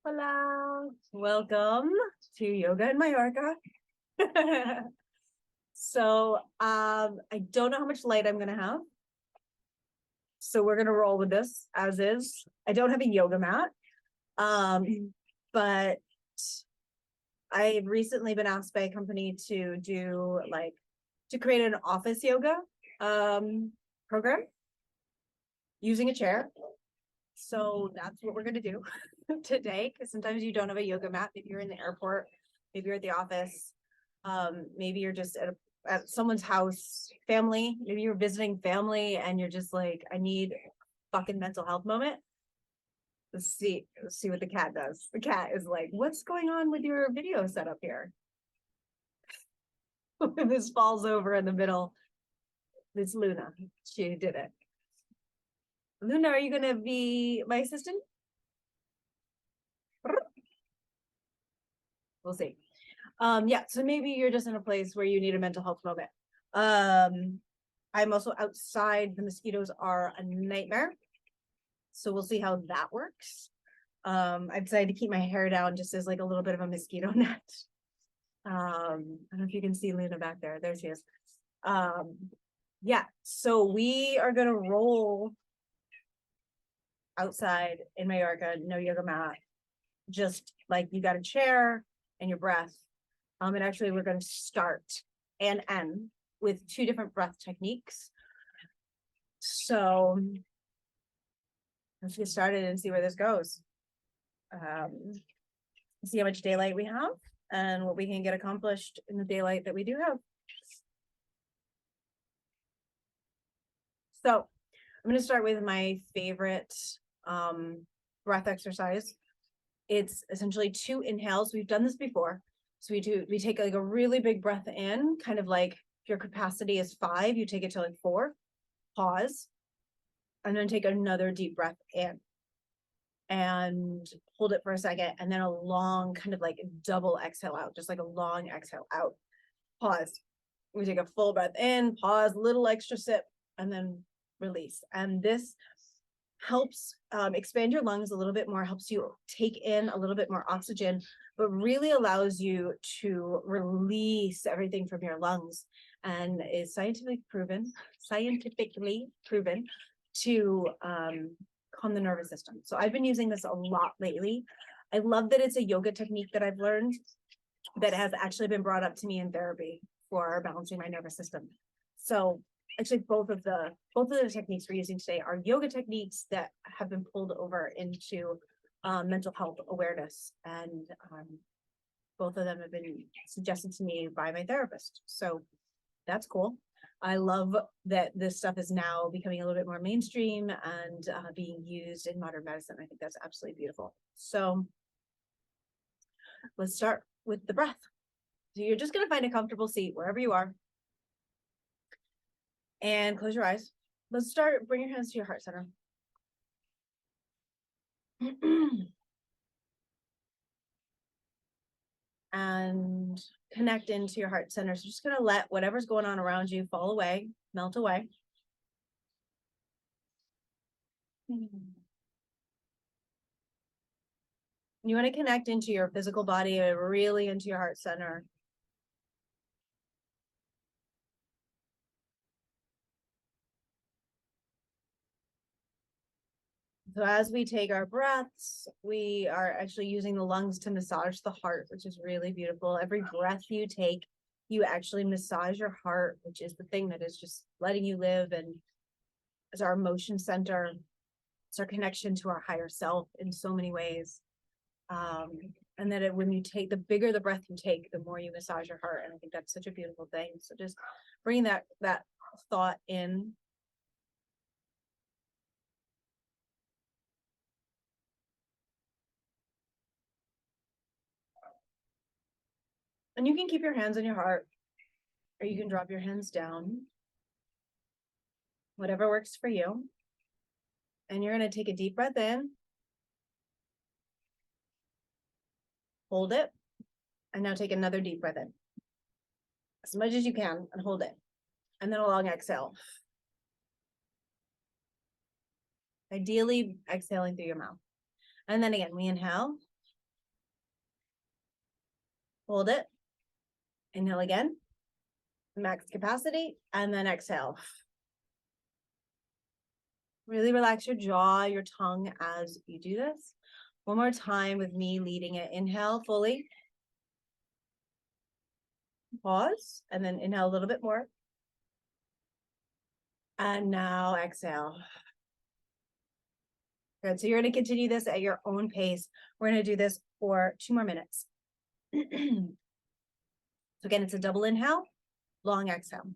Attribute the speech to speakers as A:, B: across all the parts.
A: Hola, welcome to Yoga in Mallorca. So, I don't know how much light I'm gonna have. So we're gonna roll with this as is. I don't have a yoga mat, but I've recently been asked by a company to do to create an office yoga program using a chair. So that's what we're gonna do today, because sometimes you don't have a yoga mat. Maybe you're in the airport, maybe you're at the office, maybe you're just at someone's house, family, maybe you're visiting family and you're just like, I need a fucking mental health moment. Let's see what the cat does. The cat is like, what's going on with your video setup here? This falls over in the middle. It's Luna. She did it. Luna, are you gonna be my assistant? We'll see. Yeah, so maybe you're just in a place where you need a mental health moment. I'm also outside. The mosquitoes are a nightmare. So we'll see how that works. I decided to keep my hair down just as like a little bit of a mosquito net. I don't know if you can see Luna back there. There she is. Yeah, so we are gonna roll outside in Mallorca, no yoga mat, just like you got a chair and your breath. And actually we're going to start and end with two different breath techniques. So let's get started and see where this goes. See how much daylight we have and what we can get accomplished in the daylight that we do have. So I'm going to start with my favorite breath exercise. It's essentially 2 inhales. We've done this before. So we take like a really big breath in, kind of like if your capacity is 5, you take it to like 4, pause, and then take another deep breath in and hold it for a second, and then a long kind of like double exhale out, just like a long exhale out, pause. We take a full breath in, pause, little extra sip, and then release. And this helps expand your lungs a little bit more, helps you take in a little bit more oxygen, but really allows you to release everything from your lungs, and is scientifically proven to calm the nervous system. So I've been using this a lot lately. I love that it's a yoga technique that I've learned that has actually been brought up to me in therapy for balancing my nervous system. So actually both of the techniques we're using today are yoga techniques that have been pulled over into mental health awareness, and both of them have been suggested to me by my therapist. So that's cool. I love that this stuff is now becoming a little bit more mainstream and being used in modern medicine. I think that's absolutely beautiful. So let's start with the breath. So you're just going to find a comfortable seat wherever you are and close your eyes. Let's start. Bring your hands to your heart center. And connect into your heart center. So just going to let whatever's going on around you fall away, melt away. You want to connect into your physical body, really into your heart center. So as we take our breaths, we are actually using the lungs to massage the heart, which is really beautiful. Every breath you take, you actually massage your heart, which is the thing that is just letting you live, and is our emotion center. It's our connection to our higher self in so many ways. And then when you take, the bigger the breath you take, the more you massage your heart. And I think that's such a beautiful thing. So just bring that thought in. And you can keep your hands on your heart, or you can drop your hands down, whatever works for you. And you're going to take a deep breath in hold it, and now take another deep breath in. As much as you can and hold it. And then a long exhale. Ideally exhaling through your mouth. And then again, we inhale. Hold it. Inhale again. Max capacity. And then exhale. Really relax your jaw, your tongue as you do this. One more time with me leading it. Inhale fully. Pause. And then inhale a little bit more. And now exhale. Good. So you're going to continue this at your own pace. We're going to do this for 2 more minutes. So again, it's a double inhale, long exhale.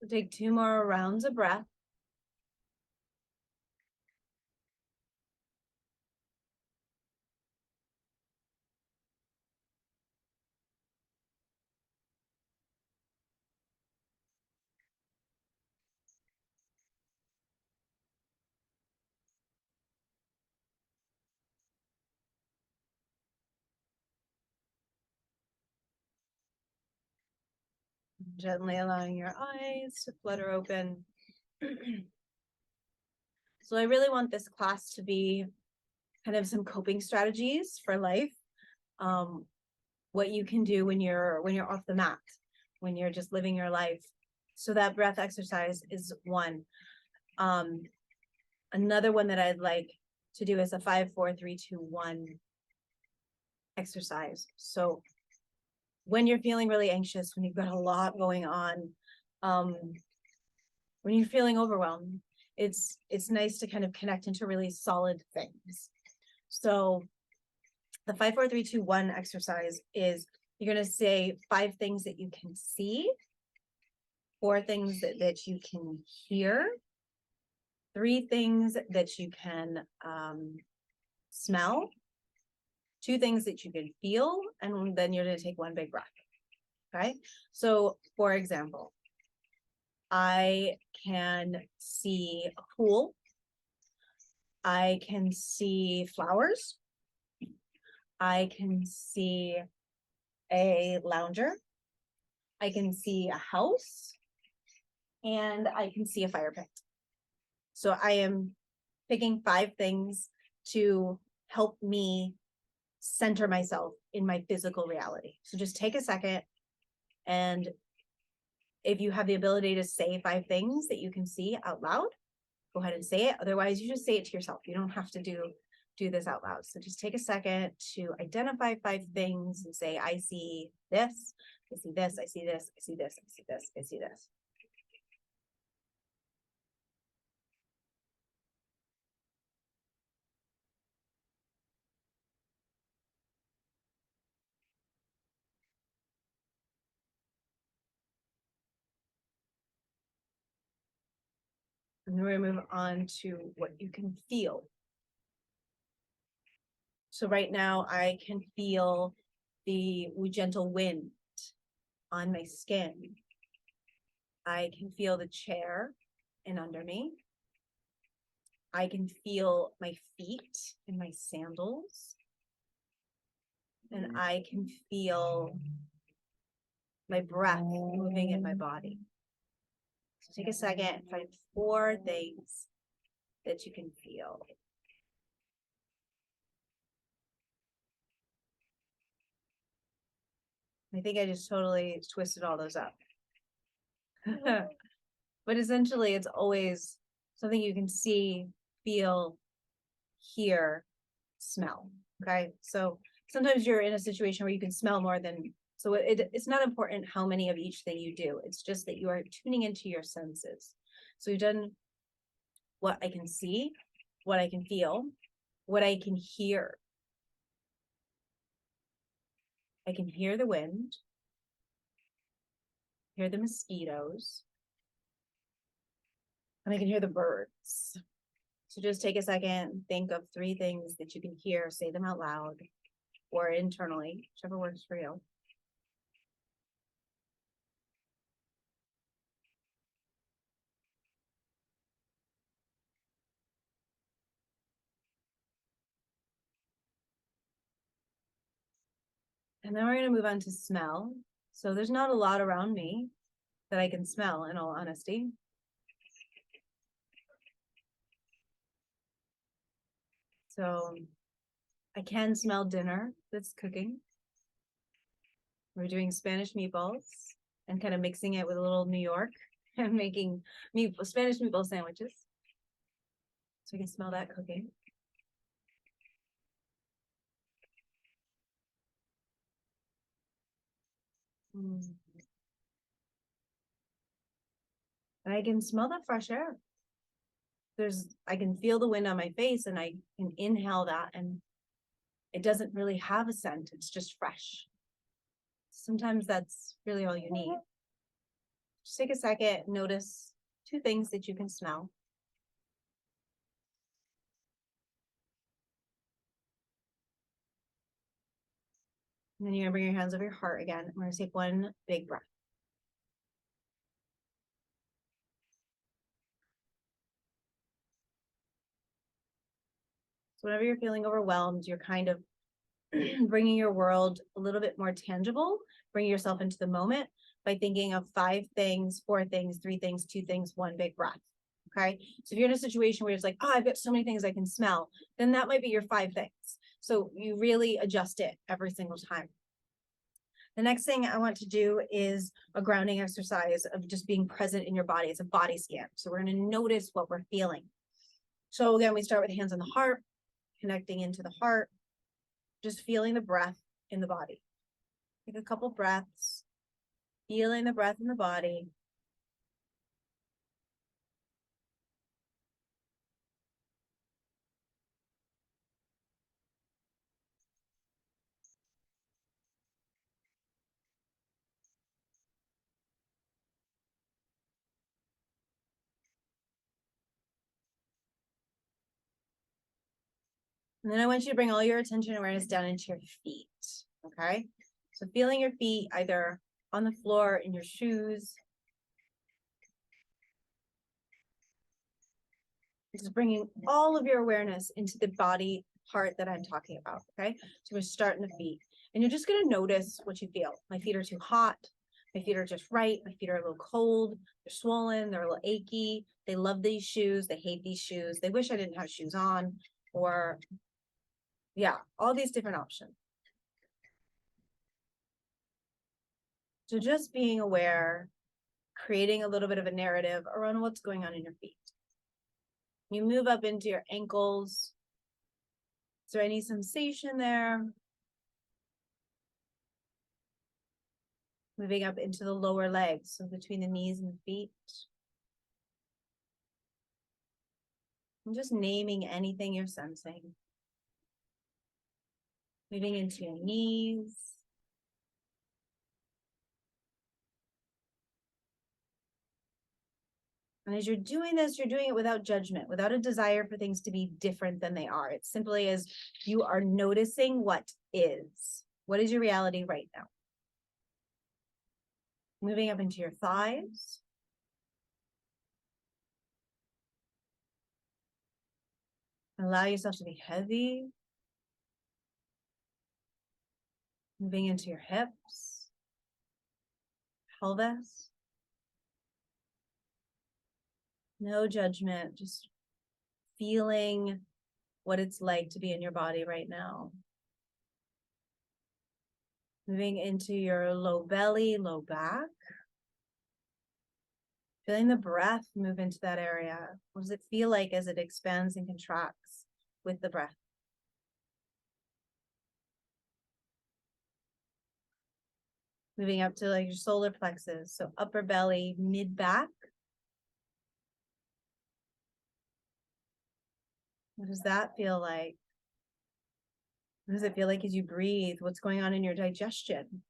A: So take 2 more rounds of breath. Gently allowing your eyes to flutter open. So I really want this class to be kind of some coping strategies for life. What you can do when you're off the mat, when you're just living your life. So that breath exercise is one. Another one that I'd like to do is a 5, 4, 3, 2, 1 exercise. So when you're feeling really anxious, when you've got a lot going on, when you're feeling overwhelmed, it's nice to kind of connect into really solid things. So the 5, 4, 3, 2, 1 exercise is you're going to say 5 things that you can see, 4 things that you can hear, 3 things that you can smell, 2 things that you can feel, and then you're going to take 1 big breath. Okay. So for example, I can see a pool. I can see flowers. I can see a lounger. I can see a house. and I can see a fire pit. So I am picking 5 things to help me center myself in my physical reality. So just take a second, and if you have the ability to say 5 things that you can see out loud, go ahead and say it. Otherwise, you just say it to yourself. You don't have to do this out loud. So just take a second to identify 5 things and say, I see this, I see this, I see this, I see this, I see this, I see this. And then we're gonna move on to what you can feel. So right now I can feel the gentle wind on my skin. I can feel the chair and under me. I can feel my feet in my sandals. And I can feel my breath moving in my body. So take a second, find 4 things that you can feel. I think I just totally twisted all those up. But essentially, it's always something you can see, feel, hear, smell. Okay. So sometimes you're in a situation where you can smell more than, so it's not important how many of each thing you do. It's just that you are tuning into your senses. So we've done what I can see, what I can feel, what I can hear. I can hear the wind, hear the mosquitoes, and I can hear the birds. So just take a second, think of 3 things that you can hear, say them out loud or internally, whichever works for you. And then we're going to move on to smell. So there's not a lot around me that I can smell, in all honesty. So I can smell dinner that's cooking. We're doing Spanish meatballs and kind of mixing it with a little New York and making Spanish meatball sandwiches. So I can smell that cooking. And I can smell that fresh air. I can feel the wind on my face, and I can inhale that, and it doesn't really have a scent. It's just fresh. Sometimes that's really all you need. Just take a second, notice 2 things that you can smell. And then you're gonna bring your hands over your heart again. We're gonna take 1 big breath. So whenever you're feeling overwhelmed, you're kind of bringing your world a little bit more tangible, bring yourself into the moment by thinking of 5 things, 4 things, 3 things, 2 things, 1 big breath. Okay. So if you're in a situation where it's like, oh, I've got so many things I can smell, then that might be your 5 things. So you really adjust it every single time. The next thing I want to do is a grounding exercise of just being present in your body. It's a body scan. So we're going to notice what we're feeling. So again, we start with hands on the heart, connecting into the heart, just feeling the breath in the body. Take a couple breaths, feeling the breath in the body. And then I want you to bring all your attention and awareness down into your feet. Okay. So feeling your feet either on the floor, in your shoes. Just bringing all of your awareness into the body part that I'm talking about. Okay. So we're starting the feet, and you're just going to notice what you feel. My feet are too hot. My feet are just right. My feet are a little cold. They're swollen. They're a little achy. They love these shoes. They hate these shoes. They wish I didn't have shoes on. Or, yeah, all these different options. So just being aware, creating a little bit of a narrative around what's going on in your feet. You move up into your ankles. Is there any sensation there? Moving up into the lower legs, so between the knees and the feet. And just naming anything you're sensing. Moving into your knees. And as you're doing this, you're doing it without judgment, without a desire for things to be different than they are. It's simply as you are noticing what is. What is your reality right now? Moving up into your thighs. Allow yourself to be heavy. Moving into your hips, pelvis. No judgment, just feeling what it's like to be in your body right now. Moving into your low belly, low back. Feeling the breath move into that area. What does it feel like as it expands and contracts with the breath? Moving up to like your solar plexus, so upper belly, mid back. What does that feel like? What does it feel like as you breathe? What's going on in your digestion?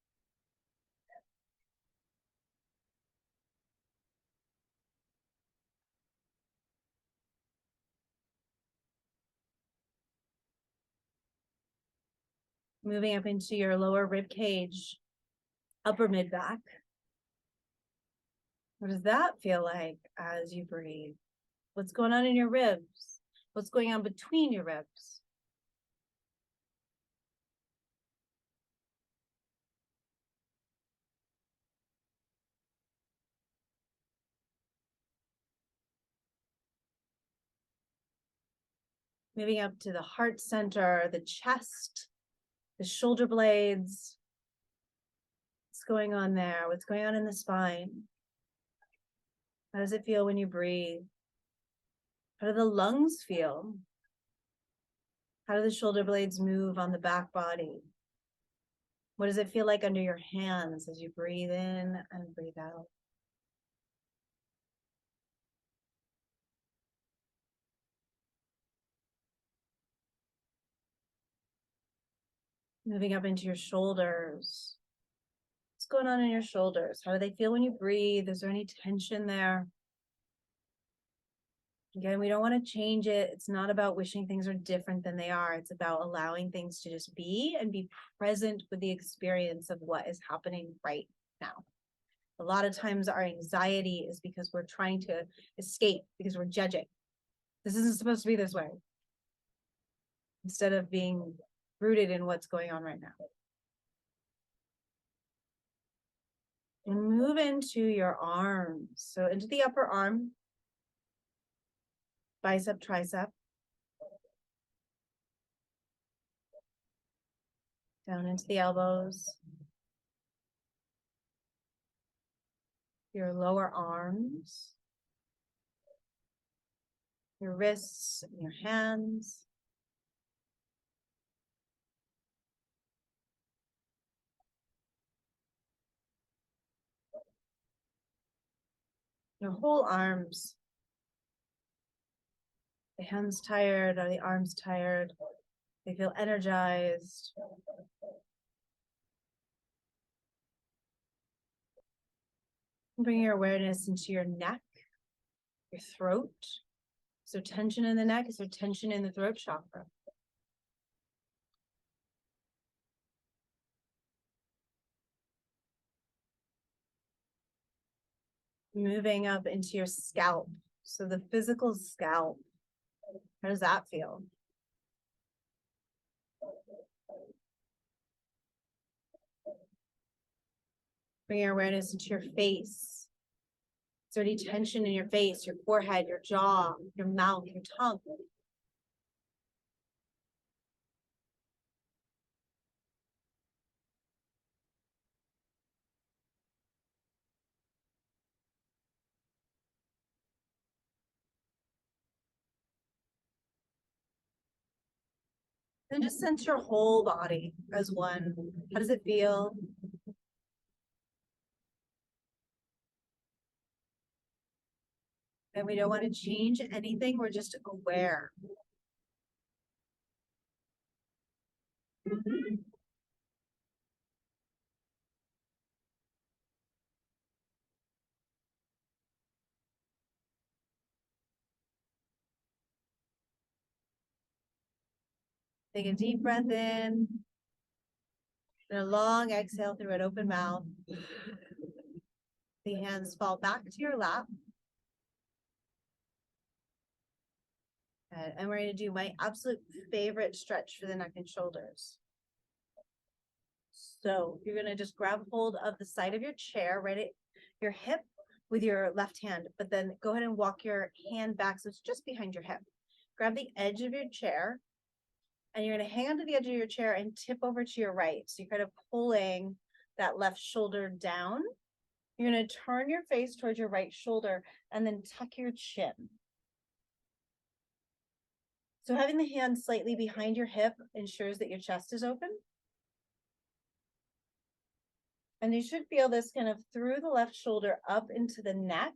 A: Moving up into your lower rib cage, upper mid back. What does that feel like as you breathe? What's going on in your ribs? What's going on between your ribs? Moving up to the heart center, the chest, the shoulder blades. What's going on there? What's going on in the spine? How does it feel when you breathe? How do the lungs feel? How do the shoulder blades move on the back body? What does it feel like under your hands as you breathe in and breathe out? Moving up into your shoulders. What's going on in your shoulders? How do they feel when you breathe? Is there any tension there? Again, we don't want to change it. It's not about wishing things are different than they are. It's about allowing things to just be and be present with the experience of what is happening right now. A lot of times our anxiety is because we're trying to escape, because we're judging. This isn't supposed to be this way. Instead of being rooted in what's going on right now. And move into your arms. So into the upper arm, bicep, tricep. Down into the elbows. Your lower arms. Your wrists and your hands. Your whole arms. The hands tired? Are the arms tired? They feel energized. Bring your awareness into your neck, your throat. Is there tension in the neck? Is there tension in the throat chakra? Moving up into your scalp. So the physical scalp. How does that feel? Bring your awareness into your face. Is there any tension in your face, your forehead, your jaw, your mouth, your tongue? And just sense your whole body as one. How does it feel? And we don't want to change anything. We're just aware. Take a deep breath in and a long exhale through an open mouth. The hands fall back to your lap. And we're going to do my absolute favorite stretch for the neck and shoulders. So you're going to just grab hold of the side of your chair, right at your hip with your left hand, but then go ahead and walk your hand back so it's just behind your hip. Grab the edge of your chair, and you're going to hang onto the edge of your chair and tip over to your right. So you're kind of pulling that left shoulder down. You're going to turn your face towards your right shoulder and then tuck your chin. So having the hand slightly behind your hip ensures that your chest is open. And you should feel this kind of through the left shoulder up into the neck,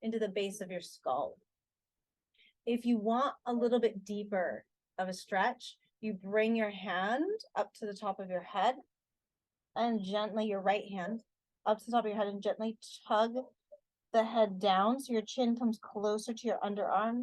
A: into the base of your skull. If you want a little bit deeper of a stretch, you bring your hand up to the top of your head and gently, your right hand up to the top of your head and gently tug the head down so your chin comes closer to your underarm.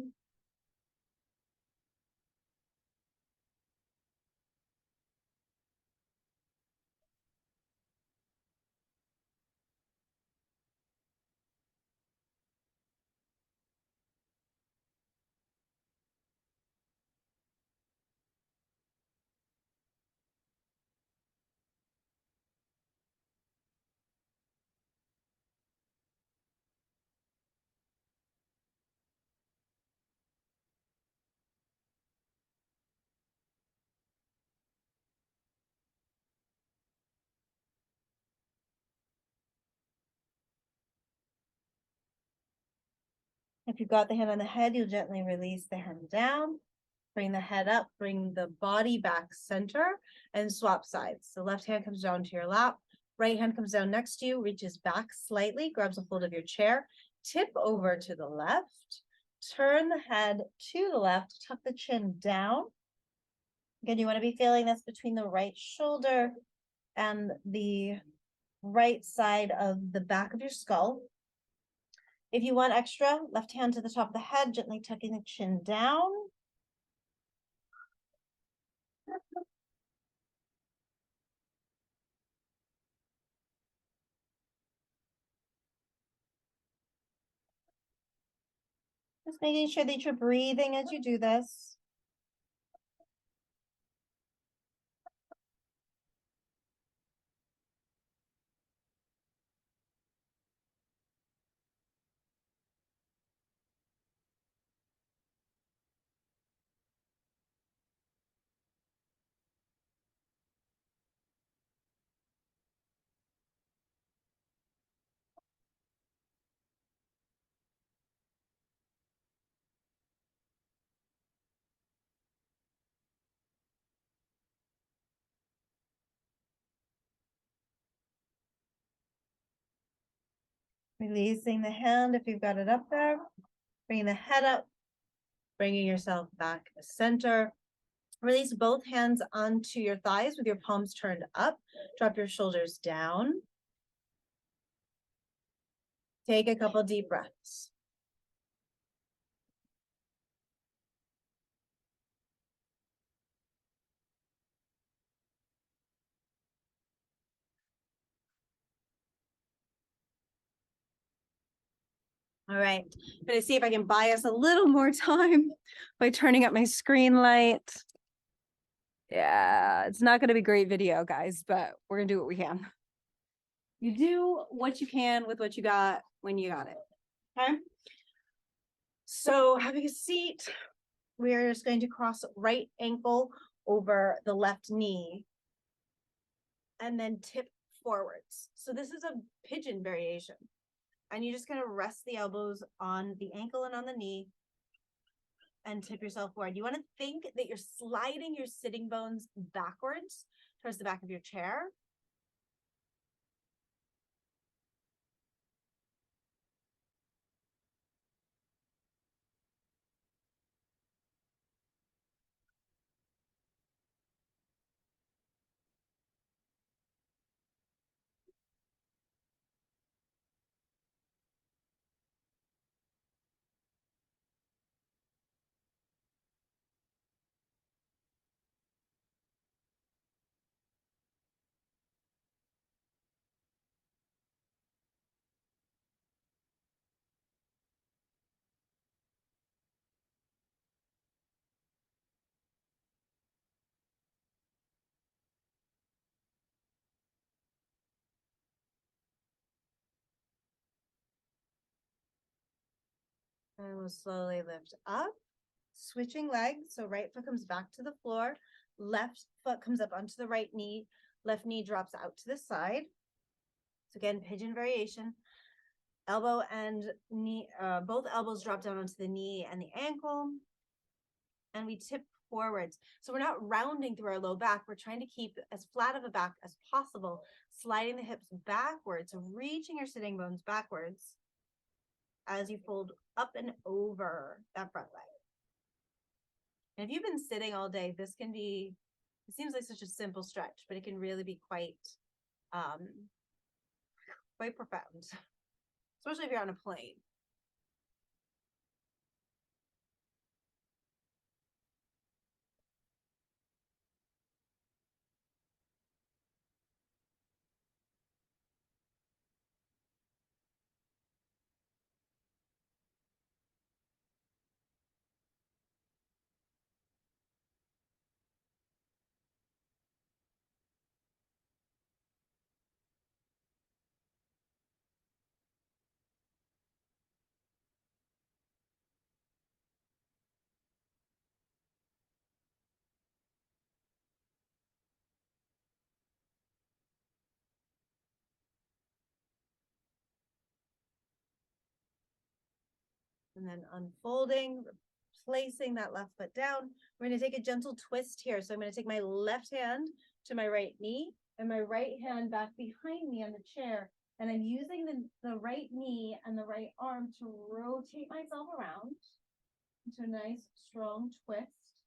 A: If you've got the hand on the head, you'll gently release the hand down. Bring the head up, bring the body back center, and swap sides. The left hand comes down to your lap, right hand comes down next to you, reaches back slightly, grabs a hold of your chair, tip over to the left, turn the head to the left, tuck the chin down. Again, you want to be feeling this between the right shoulder and the right side of the back of your skull. If you want extra, left hand to the top of the head, gently tucking the chin down. Just making sure that you're breathing as you do this. Releasing the hand if you've got it up there. Bringing the head up. Bringing yourself back to center. Release both hands onto your thighs with your palms turned up. Drop your shoulders down. Take a couple deep breaths. All right, I'm gonna see if I can buy us a little more time by turning up my screen light. Yeah, it's not gonna be great video, guys, but we're gonna do what we can. You do what you can with what you got when you got it. Okay. So having a seat, we're just going to cross right ankle over the left knee and then tip forwards. So this is a pigeon variation. And you just kind of rest the elbows on the ankle and on the knee and tip yourself forward. You want to think that you're sliding your sitting bones backwards towards the back of your chair. And we'll slowly lift up, switching legs. So right foot comes back to the floor, left foot comes up onto the right knee, left knee drops out to the side. So again, pigeon variation. Elbow and knee, both elbows drop down onto the knee and the ankle. And we tip forwards. So we're not rounding through our low back. We're trying to keep as flat of a back as possible, sliding the hips backwards, reaching your sitting bones backwards as you fold up and over that front leg. And if you've been sitting all day, this can be, it seems like such a simple stretch, but it can really be quite profound, especially if you're on a plane. And then unfolding, placing that left foot down. We're going to take a gentle twist here. So I'm going to take my left hand to my right knee and my right hand back behind me on the chair. And I'm using the right knee and the right arm to rotate myself around into a nice strong twist.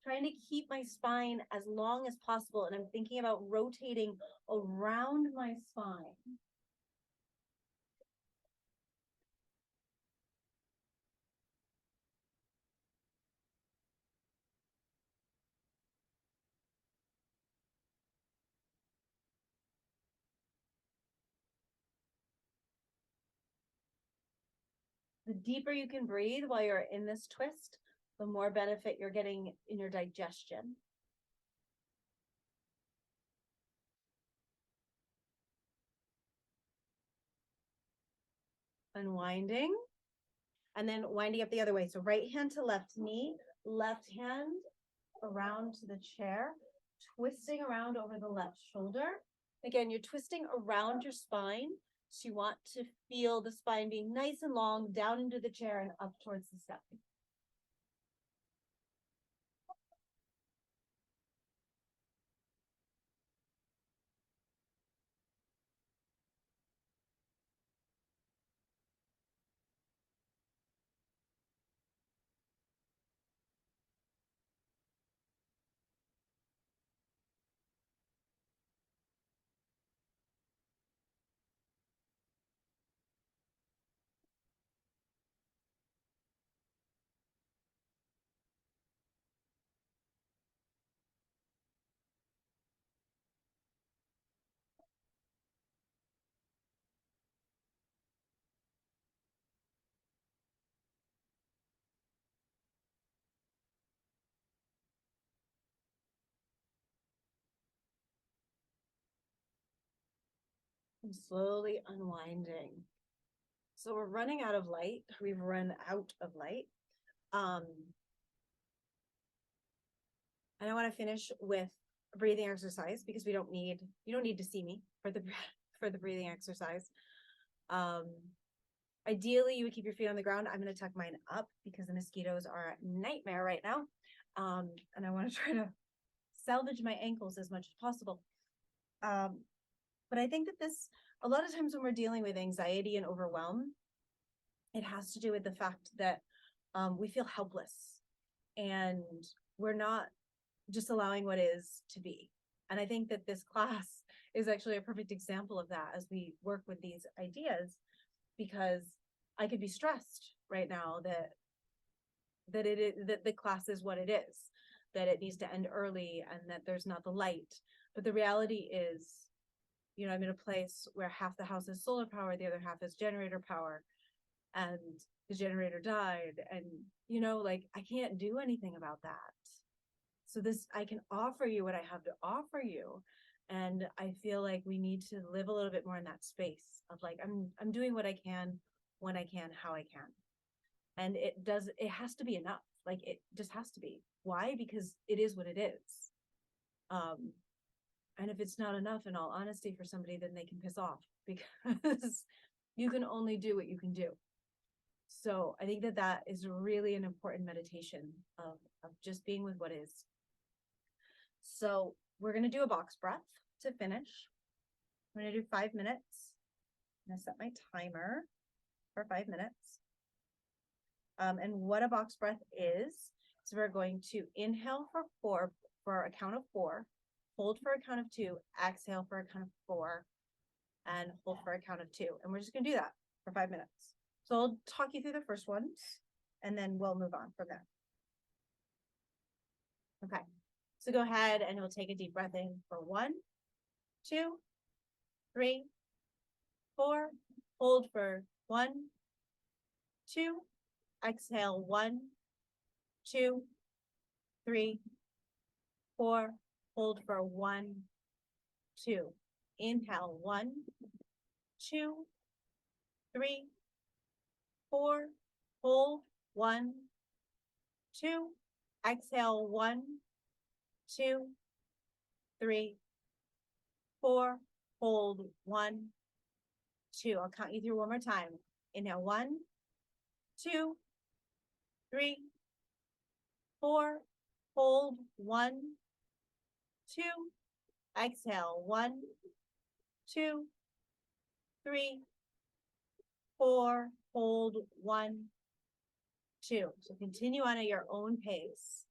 A: Trying to keep my spine as long as possible. And I'm thinking about rotating around my spine. The deeper you can breathe while you're in this twist, the more benefit you're getting in your digestion. Unwinding, and then winding up the other way. So right hand to left knee, left hand around to the chair, twisting around over the left shoulder. Again, you're twisting around your spine. So you want to feel the spine being nice and long down into the chair and up towards the step. and slowly unwinding. So we're running out of light. We've run out of light. And I want to finish with a breathing exercise because you don't need to see me for the for the breathing exercise. Ideally, you would keep your feet on the ground. I'm going to tuck mine up because the mosquitoes are a nightmare right now. And I want to try to salvage my ankles as much as possible. But I think that a lot of times when we're dealing with anxiety and overwhelm, it has to do with the fact that we feel helpless and we're not just allowing what is to be. And I think that this class is actually a perfect example of that as we work with these ideas, because I could be stressed right now that the class is what it is, that it needs to end early and that there's not the light. But the reality is, I'm in a place where half the house is solar power, the other half is generator power, and the generator died. And, I can't do anything about that. So I can offer you what I have to offer you. And I feel like we need to live a little bit more in that space of like, I'm doing what I can, when I can, how I can. And it has to be enough. Like it just has to be. Why? Because it is what it is. And if it's not enough, in all honesty, for somebody, then they can piss off because you can only do what you can do. So I think that is really an important meditation of just being with what is. So we're going to do a box breath to finish. I'm going to do 5 minutes. I'm going to set my timer for 5 minutes. And what a box breath is, so we're going to inhale for a count of 4, hold for a count of 2, exhale for a count of 4, and hold for a count of 2. And we're just going to do that for 5 minutes. So I'll talk you through the first ones, and then we'll move on from there. Okay. So go ahead and we'll take a deep breath in for 1, 2, 3, 4. Hold for 1, 2. Exhale 1, 2, 3, 4. Hold for 1, 2. Inhale 1, 2, 3, 4. Hold 1, 2. Exhale 1, 2, 3, 4. Hold 1, 2. I'll count you through one more time. Inhale 1, 2, 3, 4. Hold 1, 2. Exhale 1, 2, 3, 4. Hold 1, 2. So continue on at your own pace.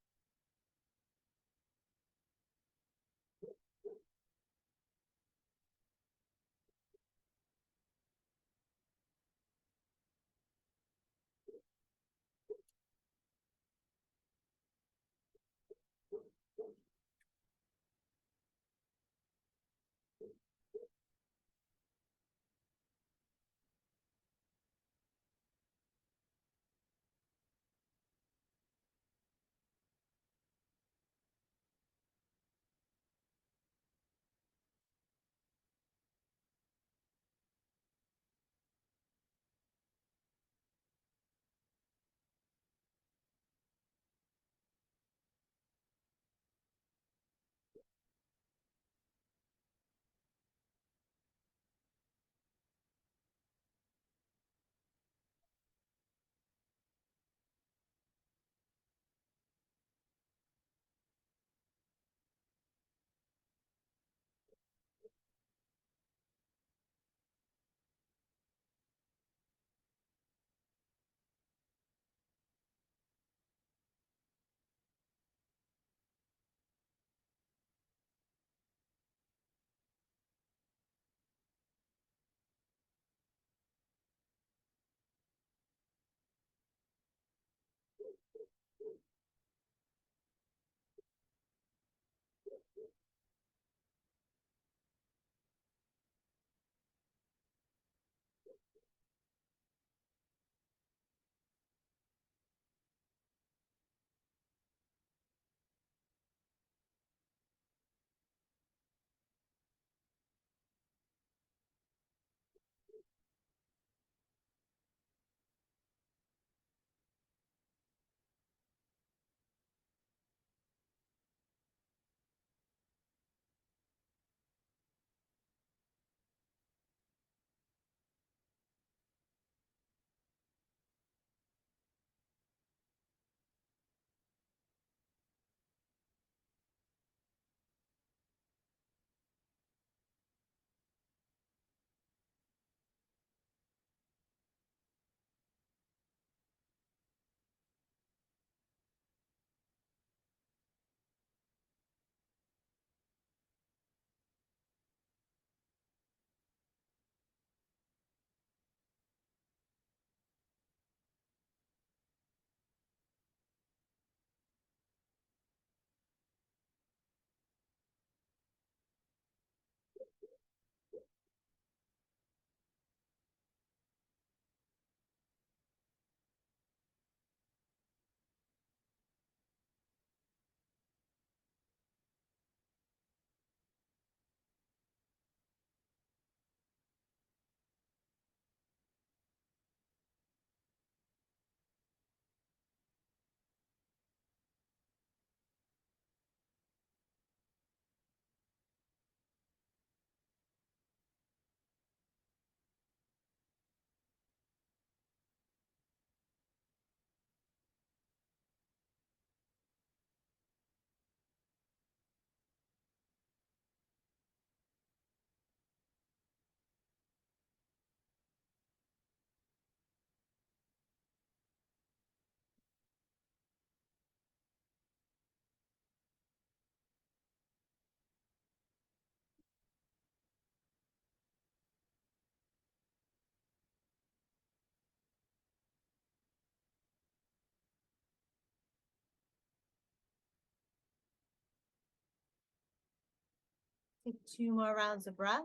A: Take 2 more rounds of breath.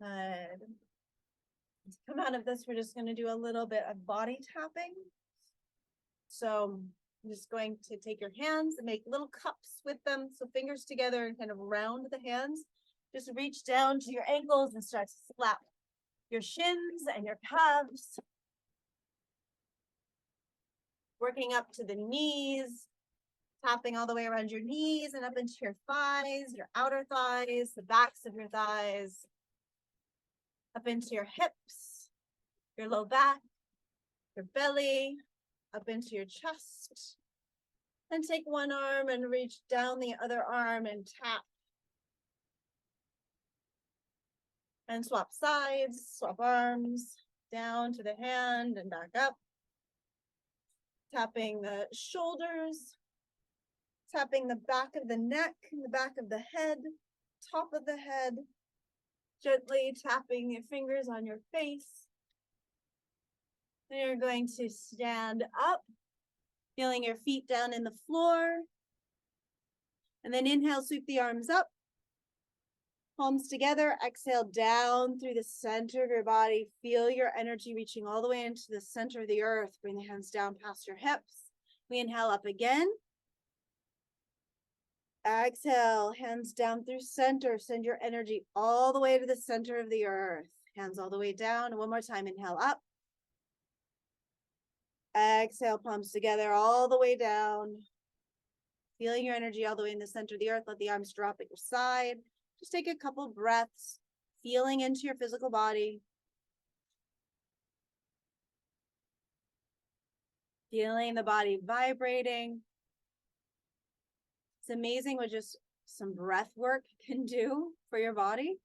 A: Good. To come out of this, we're just going to do a little bit of body tapping. So I'm just going to take your hands and make little cups with them. So fingers together and kind of round the hands. Just reach down to your ankles and start to slap your shins and your calves. Working up to the knees, tapping all the way around your knees and up into your thighs, your outer thighs, the backs of your thighs, up into your hips, your low back, your belly, up into your chest. And take one arm and reach down the other arm and tap. And swap sides, swap arms, down to the hand and back up. Tapping the shoulders, tapping the back of the neck, the back of the head, top of the head. Gently tapping your fingers on your face. Then you're going to stand up, feeling your feet down in the floor. And then inhale, sweep the arms up. Palms together, exhale down through the center of your body. Feel your energy reaching all the way into the center of the earth. Bring the hands down past your hips. We inhale up again. Exhale, hands down through center. Send your energy all the way to the center of the earth. Hands all the way down. One more time, inhale up. Exhale, palms together all the way down. Feeling your energy all the way in the center of the earth. Let the arms drop at your side. Just take a couple breaths, feeling into your physical body. Feeling the body vibrating. It's amazing what just some breath work can do for your body,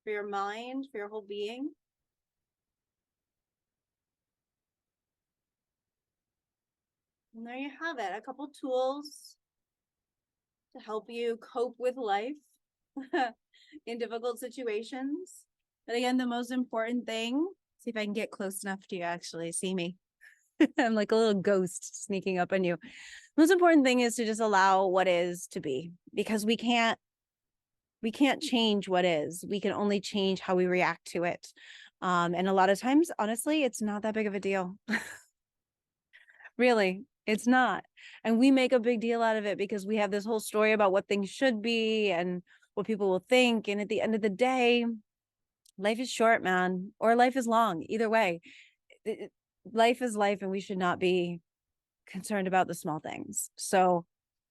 A: for your mind, for your whole being. And there you have it, a couple tools to help you cope with life in difficult situations. But again, the most important thing, see if I can get close enough to you actually see me. I'm like a little ghost sneaking up on you. Most important thing is to just allow what is to be, because we can't change what is. We can only change how we react to it. And a lot of times, honestly, it's not that big of a deal. Really, it's not. And we make a big deal out of it because we have this whole story about what things should be and what people will think. And at the end of the day, life is short, man, or life is long. Either way, life is life, and we should not be concerned about the small things. So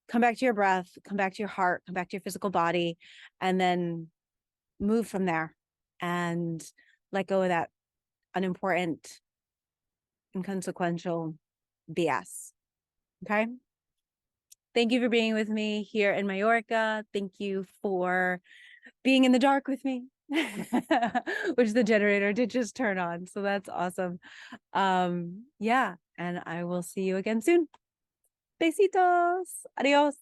A: come back to your breath, come back to your heart, come back to your physical body, and then move from there and let go of that unimportant, inconsequential BS. Okay. Thank you for being with me here in Mallorca. Thank you for
B: being in the dark with me, which the generator did just turn on. So that's awesome. Yeah. And I will see you again soon. Besitos. Adios.